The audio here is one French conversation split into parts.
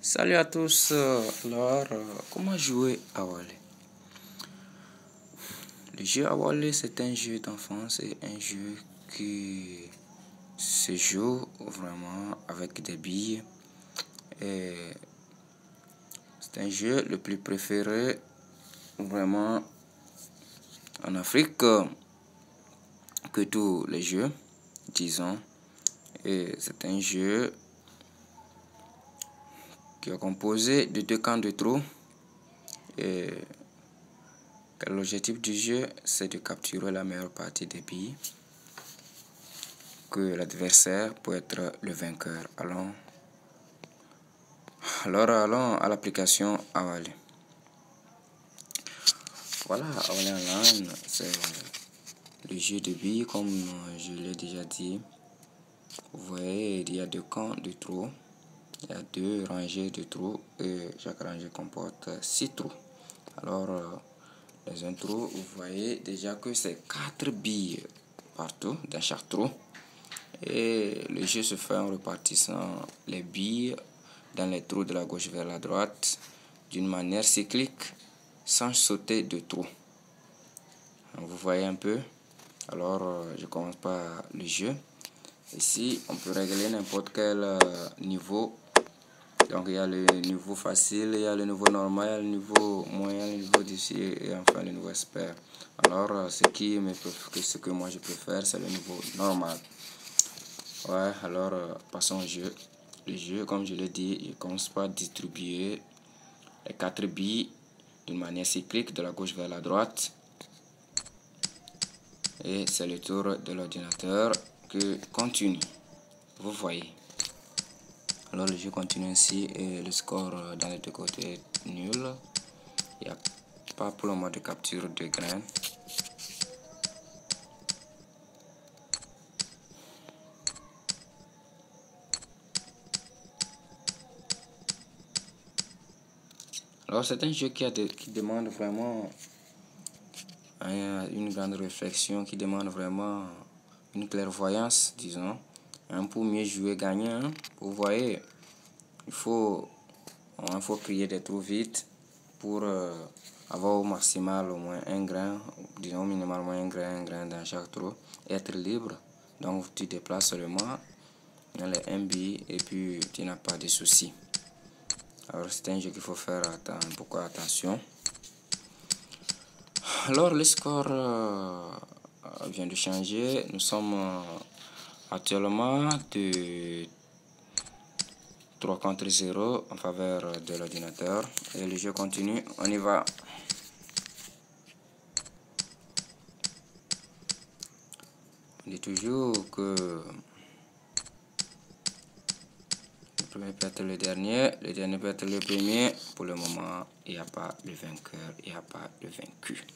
Salut à tous. Comment jouer à Wally? Le jeu à Wally, c'est un jeu d'enfance, c'est un jeu qui se joue vraiment avec des billes. Et c'est un jeu le plus préféré vraiment en Afrique que tous les jeux, disons. Et c'est un jeu qui est composé de deux camps de trous. Et l'objectif du jeu, c'est de capturer la meilleure partie des billes, que l'adversaire peut être le vainqueur. Alors allons à l'application Awali. Voilà, Awali Online, c'est le jeu de billes comme je l'ai déjà dit. Vous voyez, il y a deux camps de trous. Il y a deux rangées de trous et chaque rangée comporte 6 trous. Alors, dans un trou, vous voyez déjà que c'est 4 billes partout dans chaque trou. Et le jeu se fait en repartissant les billes dans les trous de la gauche vers la droite d'une manière cyclique sans sauter de trou. Vous voyez un peu. Alors, je commence par le jeu. Ici, on peut régler n'importe quel niveau. Donc, il y a le niveau facile, il y a le niveau normal, il y a le niveau moyen, le niveau difficile et enfin le niveau expert. Alors, ce que moi je préfère, c'est le niveau normal. Ouais, alors passons au jeu. Le jeu, comme je l'ai dit, il commence par distribuer les 4 billes d'une manière cyclique de la gauche vers la droite. Et c'est le tour de l'ordinateur que continue. Vous voyez. Alors le jeu continue ainsi et le score dans les deux côtés est nul. Il n'y a pas pour le moment de capture de graines. Alors c'est un jeu qui demande vraiment une grande réflexion, qui demande vraiment une clairvoyance, disons. Pour mieux jouer, gagner, vous voyez, il faut crier des trous vite pour avoir au maximal au moins un grain, disons minimalement un grain dans chaque trou, et être libre. Donc tu déplaces seulement dans les 1 billes et puis tu n'as pas de soucis. Alors c'est un jeu qu'il faut faire beaucoup attention. Alors le score vient de changer. Nous sommes actuellement de 3 contre 0 en faveur de l'ordinateur. Et le jeu continue. On y va. On dit toujours que le premier peut être le dernier peut être le premier. Pour le moment, il n'y a pas de vainqueur, il n'y a pas de vaincu.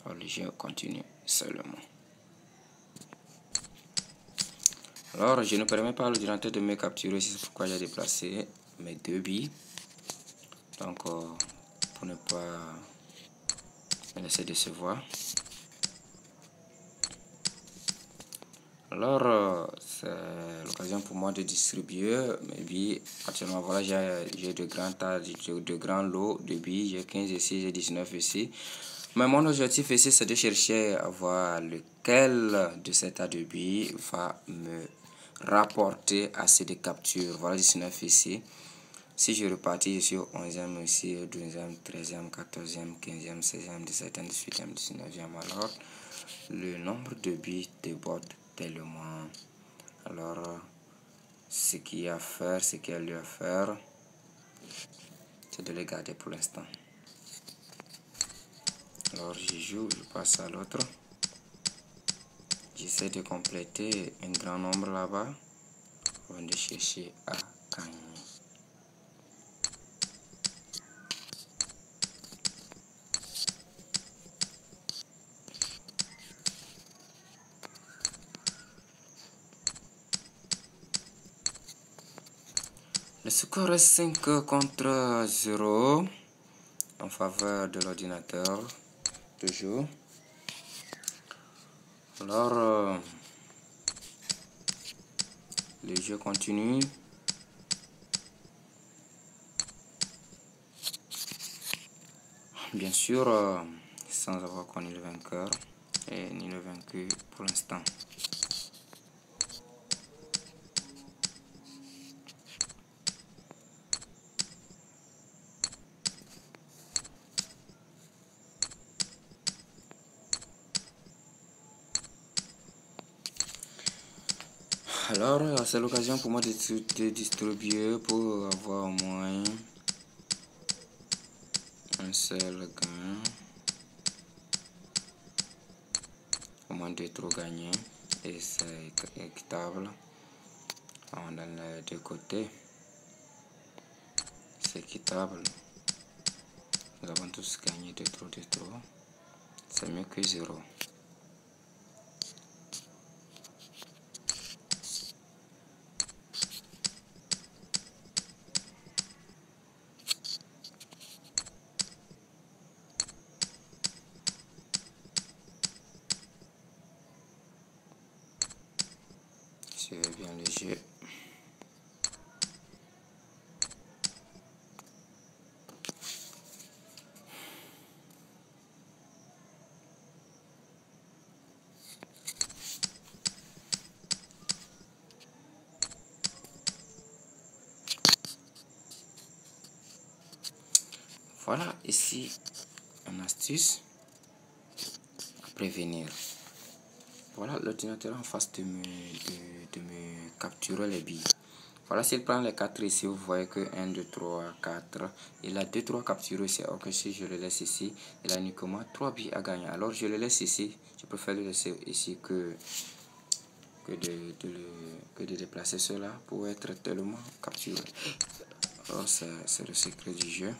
Alors le jeu continue seulement. Alors je ne permets pas à l'ordinateur de me capturer, c'est pourquoi j'ai déplacé mes 2 billes. Donc pour ne pas me laisser décevoir. Alors c'est l'occasion pour moi de distribuer mes billes. Actuellement voilà, j'ai de grands tas, de grands lots de billes. J'ai 15 ici, j'ai 19 ici. Mais mon objectif ici, c'est de chercher à voir lequel de ces tas de billes va me rapporter assez de captures. Voilà 19 ici. Si je repartis, je suis au 11e ici, au 12e, 13e, 14e, 15e, 16e, 17e, 18e, 19e. Alors, le nombre de billes déborde tellement. Alors, ce qu'il y a à faire, ce qu'il y a lieu à faire, c'est de les garder pour l'instant. Alors, je joue, je passe à l'autre. J'essaie de compléter un grand nombre là-bas avant de chercher à gagner. Le score est 5 contre 0 en faveur de l'ordinateur, toujours. Alors, le jeu continue. Bien sûr, sans avoir connu le vainqueur et ni le vaincu pour l'instant. Alors, c'est l'occasion pour moi de distribuer pour avoir au moins un seul gain, au moins 2 trous gagnés, et c'est équitable. On donne les deux côtés, c'est équitable. Nous avons tous gagné 2 trous, c'est mieux que 0. Suivez bien le jeu. Voilà, ici, une astuce à prévenir. Voilà l'ordinateur en face de me capturer les billes. Voilà, s'il prend les 4 ici, vous voyez que 1, 2, 3, 4. Il a 2, 3 capturés ici. Ok, si je le laisse ici, il a uniquement 3 billes à gagner. Alors, je le laisse ici. Je préfère le laisser ici que de déplacer cela pour être tellement capturé. Alors, c'est le secret du jeu.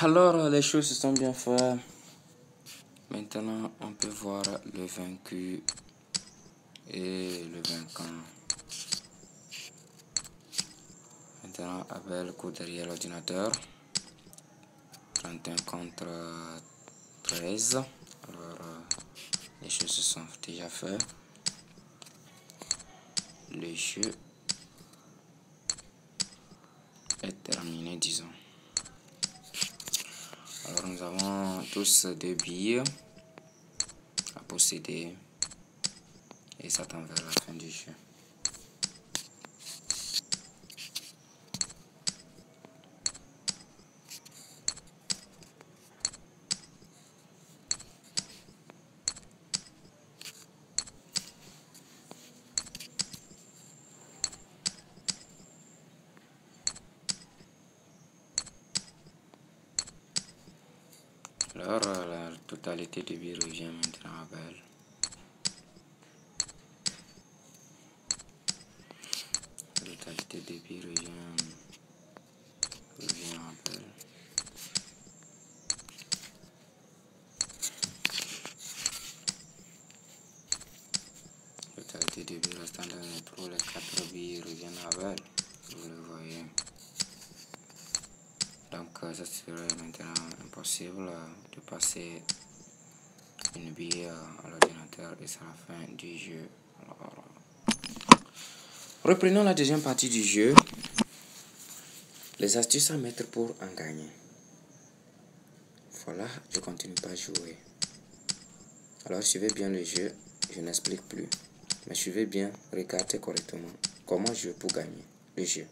Alors, les choses se sont bien faites. Maintenant, on peut voir le vaincu et le vainqueur. Maintenant, Abel court derrière l'ordinateur. 31 contre 13. Alors, les choses se sont déjà faites. Le jeu est terminé, disons. Alors, nous avons tous 2 billes à posséder et ça tend vers la fin du jeu. Alors, la totalité de billes revient maintenant à Abel. La totalité de billes revient à Abel. La totalité de billes restant dans les trous, les 4 billes reviennent à Abel. Vous le voyez. Donc, ça serait maintenant impossible de passer une bille à l'ordinateur et c'est la fin du jeu. Alors, reprenons la deuxième partie du jeu. Les astuces à mettre pour en gagner. Voilà, je continue pas à jouer. Alors suivez bien le jeu, je n'explique plus. Mais suivez bien, regardez correctement comment jouer pour gagner le jeu.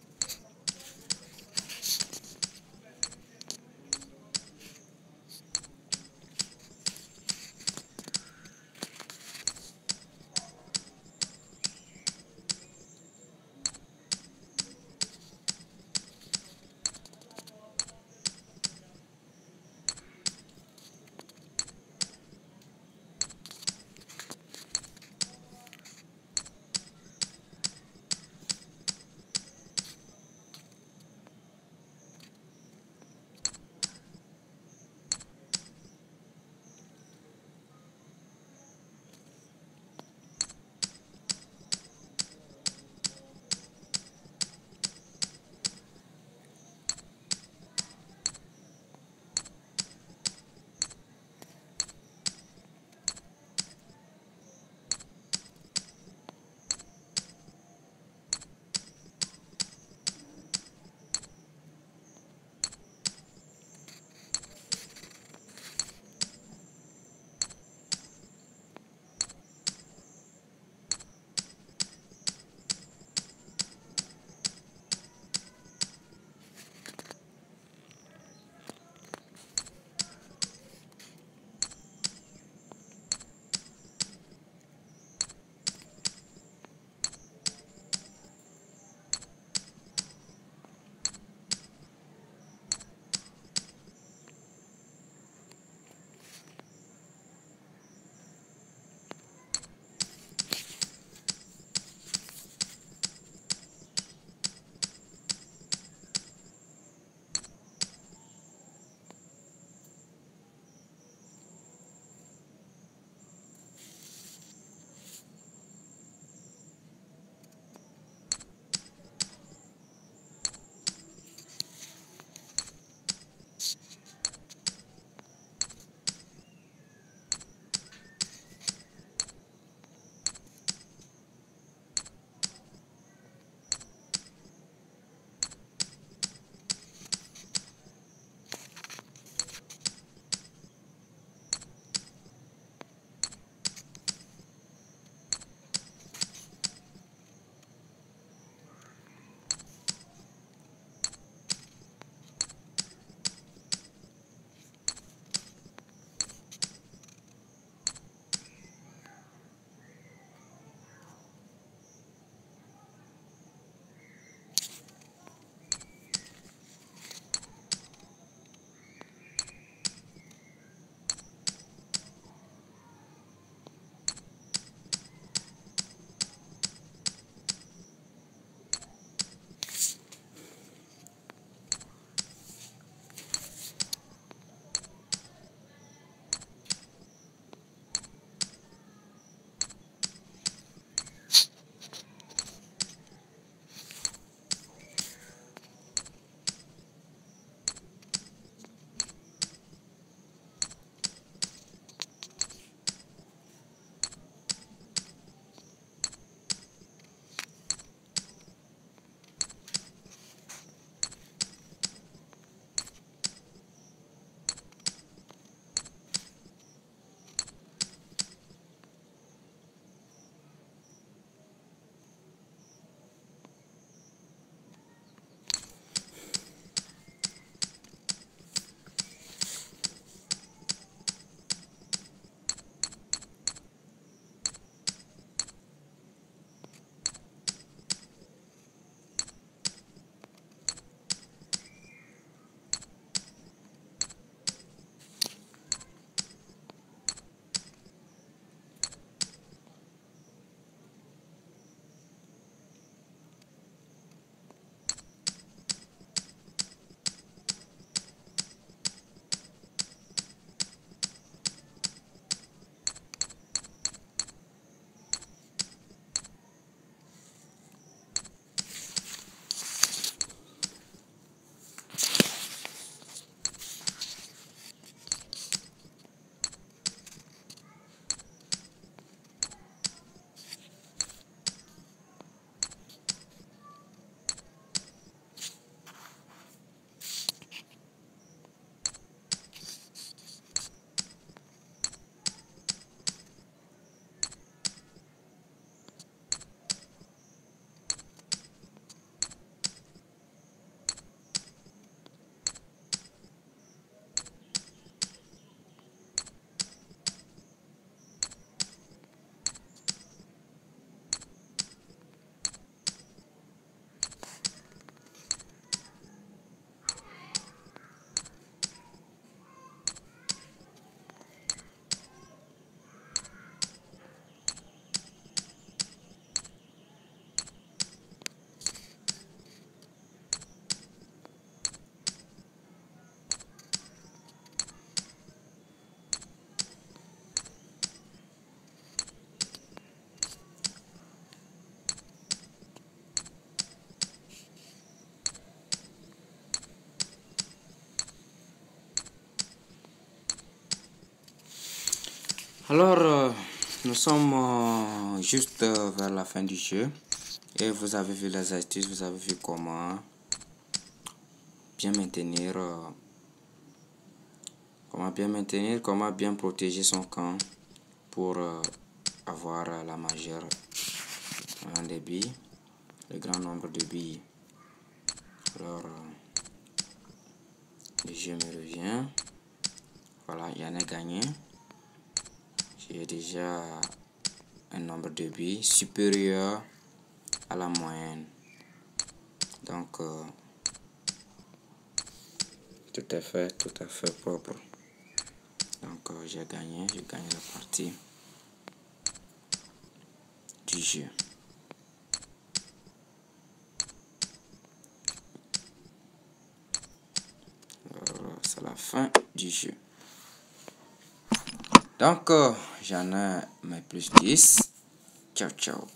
Alors, nous sommes juste vers la fin du jeu. Et vous avez vu les astuces, vous avez vu comment bien maintenir, comment bien protéger son camp pour avoir la majeure des billes, le grand nombre de billes. Alors, le jeu me revient. Voilà, il y en a gagné. J'ai déjà un nombre de billes supérieur à la moyenne. Donc, tout à fait propre. Donc, j'ai gagné la partie du jeu. C'est la fin du jeu. Donc, j'en ai mes plus 10. Ciao, ciao.